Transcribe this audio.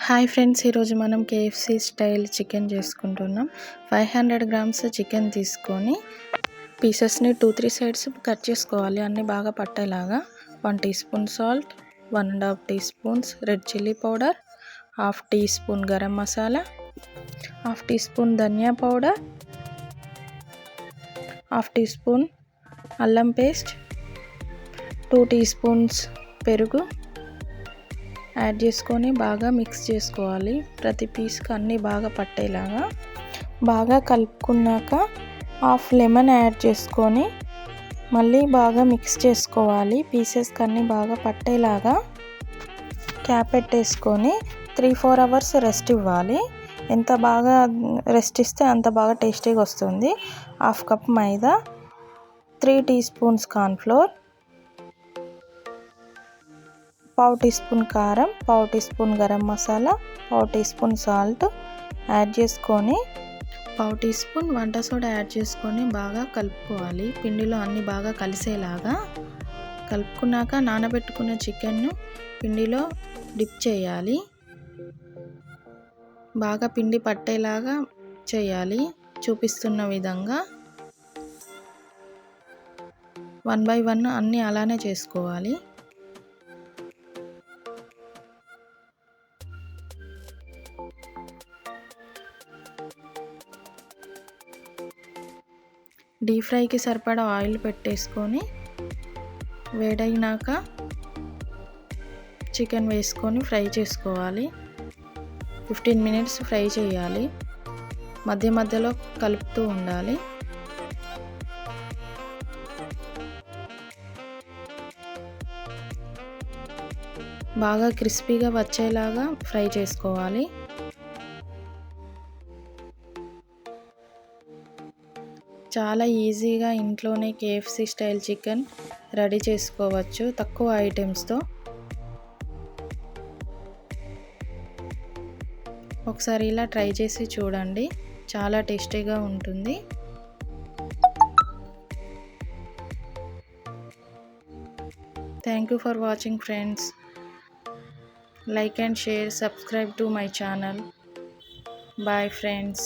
Hi friends, ఈరోజు మనం KFC style chicken చేసుకుంటున్నాం. 500 గ్రామ్స్ చికెన్ తీసుకొని పీసెస్ని 2-3 సైడ్స్ కట్ చేసుకోవాలి, అన్నీ బాగా పట్టేలాగా. 1 teaspoon salt, 1.5 teaspoons red chilli powder, 1/2 teaspoon garam masala, 1/2 teaspoon ధనియా పౌడర్, 1/2 టీ స్పూన్ అల్లం పేస్ట్, 2 టీ స్పూన్స్ పెరుగు యాడ్ చేసుకొని బాగా మిక్స్ చేసుకోవాలి. ప్రతి పీస్కి అన్నీ బాగా పట్టేలాగా బాగా కలుపుకున్నాక 1/2 లెమన్ యాడ్ చేసుకొని మళ్ళీ బాగా మిక్స్ చేసుకోవాలి. పీసెస్కి అన్నీ బాగా పట్టేలాగా క్యాప్ పెట్టేసుకొని 3-4 అవర్స్ రెస్ట్ ఇవ్వాలి. ఎంత బాగా రెస్ట్ ఇస్తే అంత బాగా టేస్టీగా వస్తుంది. 1/2 cup maida, 3 teaspoons cornflour, 1/2 teaspoon కారం, 1/2 teaspoon garam masala, 1/2 teaspoon salt add చేసుకొని 1/2 టీ స్పూన్ వంట సోడా యాడ్ చేసుకొని బాగా కలుపుకోవాలి. పిండిలో అన్నీ బాగా కలిసేలాగా కలుపుకున్నాక నానబెట్టుకున్న చికెన్ను పిండిలో డిప్ చేయాలి. బాగా పిండి పట్టేలాగా చేయాలి. చూపిస్తున్న విధంగా 1 by 1 అన్నీ అలానే చేసుకోవాలి. డీప్ ఫ్రైకి సరిపడా ఆయిల్ పెట్టేసుకొని వేడైనాక చికెన్ వేసుకొని ఫ్రై చేసుకోవాలి. 15 మినిట్స్ ఫ్రై చేయాలి. మధ్య మధ్యలో కలుపుతూ ఉండాలి. బాగా క్రిస్పీగా వచ్చేలాగా ఫ్రై చేసుకోవాలి. చాలా ఈజీగా ఇంట్లోనే కేఎఫ్సి స్టైల్ చికెన్ రెడీ చేసుకోవచ్చు తక్కువ ఐటమ్స్తో. ఒకసారి ఇలా ట్రై చేసి చూడండి, చాలా టేస్టీగా ఉంటుంది. Thank you for watching friends. Like and share, subscribe to my channel. Bye friends.